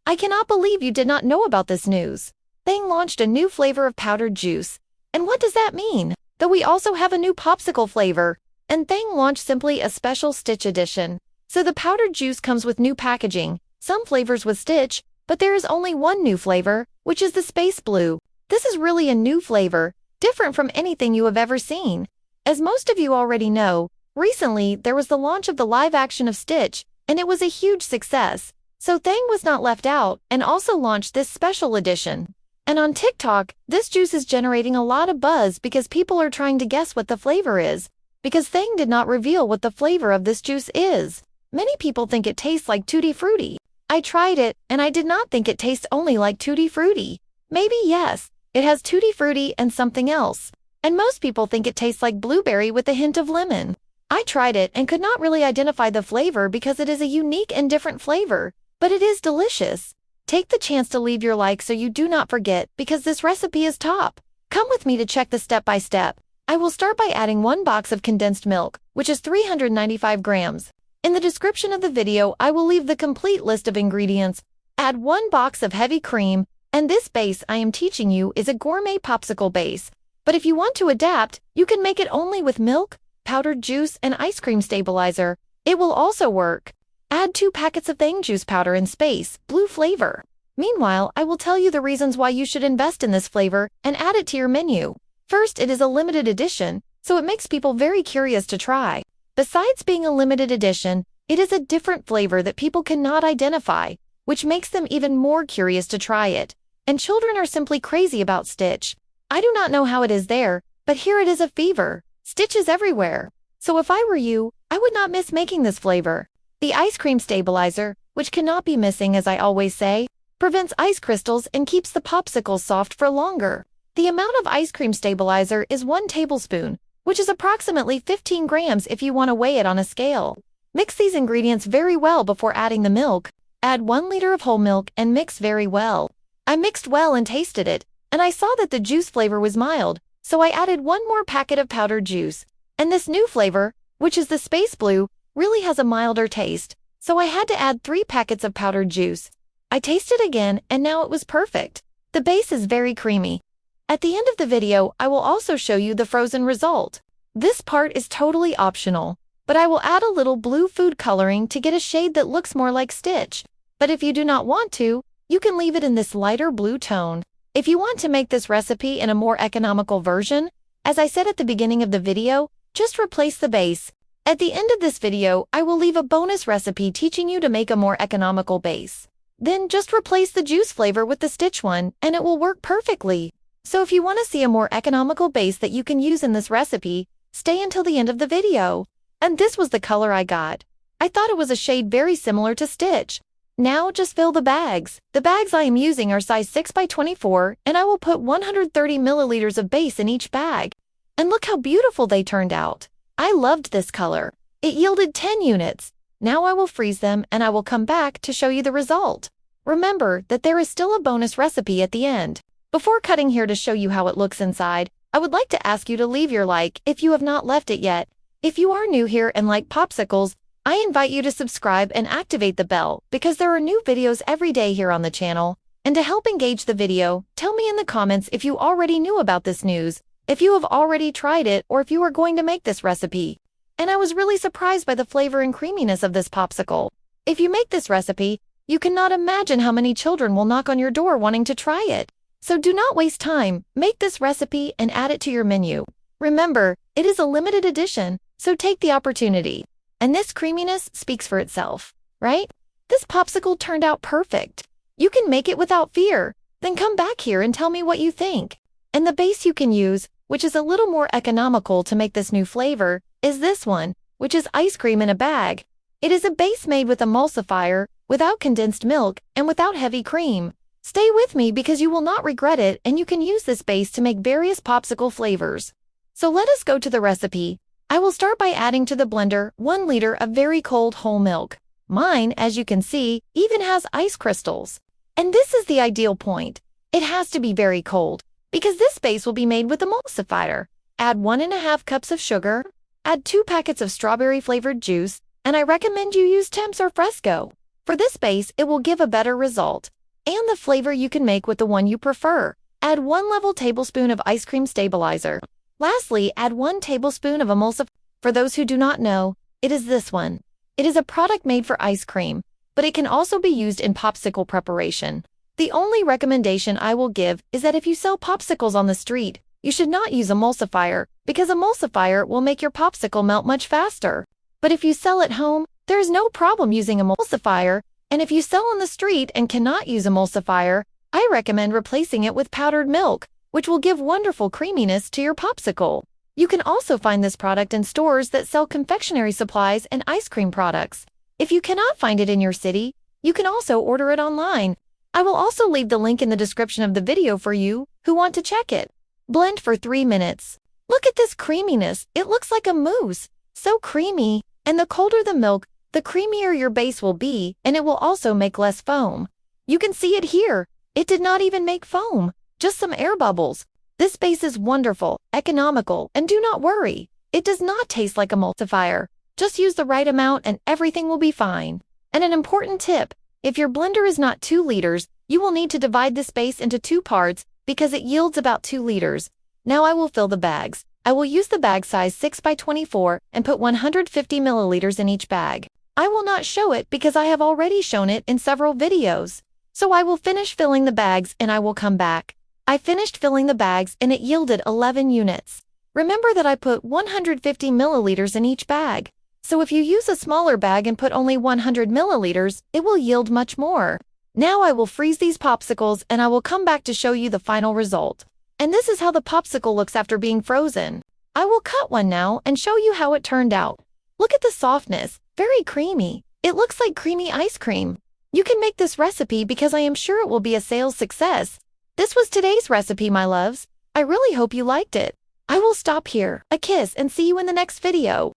I cannot believe you did not know about this news. Thang launched a new flavor of powdered juice. And what does that mean? That we also have a new popsicle flavor. And Thang launched simply a special Stitch edition. So the powdered juice comes with new packaging, some flavors with Stitch, but there is only one new flavor, which is the Space Blue. This is really a new flavor, different from anything you have ever seen. As most of you already know, recently there was the launch of the live action of Stitch, and it was a huge success. So Thang was not left out and also launched this special edition. And on TikTok, this juice is generating a lot of buzz because people are trying to guess what the flavor is, because Thang did not reveal what the flavor of this juice is. Many people think it tastes like Tutti Frutti. I tried it, and I did not think it tastes only like Tutti Frutti. Maybe yes, it has Tutti Frutti and something else. And most people think it tastes like blueberry with a hint of lemon. I tried it and could not really identify the flavor because it is a unique and different flavor, but it is delicious. Take the chance to leave your like so you do not forget because this recipe is top. Come with me to check the step-by-step. I will start by adding 1 box of condensed milk, which is 395 grams. In the description of the video, I will leave the complete list of ingredients. Add 1 box of heavy cream, and this base I am teaching you is a gourmet popsicle base. But if you want to adapt, you can make it only with milk, powdered juice, and ice cream stabilizer. It will also work. Add 2 packets of Thang juice powder in Space Blue flavor. Meanwhile, I will tell you the reasons why you should invest in this flavor and add it to your menu. First, it is a limited edition, so it makes people very curious to try. Besides being a limited edition, it is a different flavor that people cannot identify, which makes them even more curious to try it. And children are simply crazy about Stitch. I do not know how it is there, but here it is a fever. Stitch is everywhere. So if I were you, I would not miss making this flavor. The ice cream stabilizer, which cannot be missing as I always say, prevents ice crystals and keeps the popsicles soft for longer. The amount of ice cream stabilizer is 1 tablespoon, which is approximately 15 grams if you want to weigh it on a scale. Mix these ingredients very well before adding the milk. Add 1 liter of whole milk and mix very well. I mixed well and tasted it, and I saw that the juice flavor was mild, so I added 1 more packet of powdered juice. And this new flavor, which is the Space Blue, really has a milder taste, so I had to add 3 packets of powdered juice. I tasted again and now it was perfect. The base is very creamy. At the end of the video, I will also show you the frozen result. This part is totally optional, but I will add a little blue food coloring to get a shade that looks more like Stitch. But if you do not want to, you can leave it in this lighter blue tone. If you want to make this recipe in a more economical version, as I said at the beginning of the video, just replace the base. At the end of this video, I will leave a bonus recipe teaching you to make a more economical base. Then just replace the juice flavor with the Stitch one, and it will work perfectly. So if you want to see a more economical base that you can use in this recipe, stay until the end of the video. And this was the color I got. I thought it was a shade very similar to Stitch. Now just fill the bags. The bags I am using are size 6 by 24, and I will put 130 milliliters of base in each bag. And look how beautiful they turned out. I loved this color. It yielded 10 units. Now I will freeze them and I will come back to show you the result. Remember that there is still a bonus recipe at the end. Before cutting here to show you how it looks inside, I would like to ask you to leave your like if you have not left it yet. If you are new here and like popsicles, I invite you to subscribe and activate the bell because there are new videos every day here on the channel. And to help engage the video, tell me in the comments if you already knew about this news, if you have already tried it, or if you are going to make this recipe. And I was really surprised by the flavor and creaminess of this popsicle. If you make this recipe, you cannot imagine how many children will knock on your door wanting to try it. So do not waste time, make this recipe and add it to your menu. Remember, it is a limited edition, so take the opportunity. And this creaminess speaks for itself, right? This popsicle turned out perfect. You can make it without fear. Then come back here and tell me what you think. And the base you can use, which is a little more economical to make this new flavor, is this one, which is ice cream in a bag. It is a base made with emulsifier, without condensed milk, and without heavy cream. Stay with me because you will not regret it and you can use this base to make various popsicle flavors. So let us go to the recipe. I will start by adding to the blender 1 liter of very cold whole milk. Mine, as you can see, even has ice crystals. And this is the ideal point. It has to be very cold, because this base will be made with emulsifier. Add 1½ cups of sugar, add 2 packets of strawberry-flavored juice, and I recommend you use Temps or Fresco. For this base, it will give a better result. and the flavor you can make with the one you prefer. Add 1 level tablespoon of ice cream stabilizer. Lastly, add 1 tablespoon of emulsifier. For those who do not know, it is this one. It is a product made for ice cream, but it can also be used in popsicle preparation. The only recommendation I will give is that if you sell popsicles on the street, you should not use emulsifier, because emulsifier will make your popsicle melt much faster. But if you sell at home, there is no problem using emulsifier, and if you sell on the street and cannot use emulsifier, I recommend replacing it with powdered milk, which will give wonderful creaminess to your popsicle. You can also find this product in stores that sell confectionery supplies and ice cream products. If you cannot find it in your city, you can also order it online. I will also leave the link in the description of the video for you who want to check it. Blend for 3 minutes. Look at this creaminess. It looks like a mousse. So creamy. And the colder the milk, the creamier your base will be, and it will also make less foam. You can see it here. It did not even make foam, just some air bubbles. This base is wonderful, economical, and do not worry. It does not taste like emulsifier. Just use the right amount and everything will be fine. And an important tip, if your blender is not 2 liters, you will need to divide this base into 2 parts because it yields about 2 liters. Now I will fill the bags. I will use the bag size 6 by 24 and put 150 milliliters in each bag. I will not show it because I have already shown it in several videos. So I will finish filling the bags and I will come back. I finished filling the bags and it yielded 11 units. Remember that I put 150 milliliters in each bag. So if you use a smaller bag and put only 100 milliliters, it will yield much more. Now I will freeze these popsicles and I will come back to show you the final result. And this is how the popsicle looks after being frozen. I will cut one now and show you how it turned out. Look at the softness, very creamy. It looks like creamy ice cream. You can make this recipe because I am sure it will be a sales success. This was today's recipe, my loves. I really hope you liked it. I will stop here, a kiss, and see you in the next video.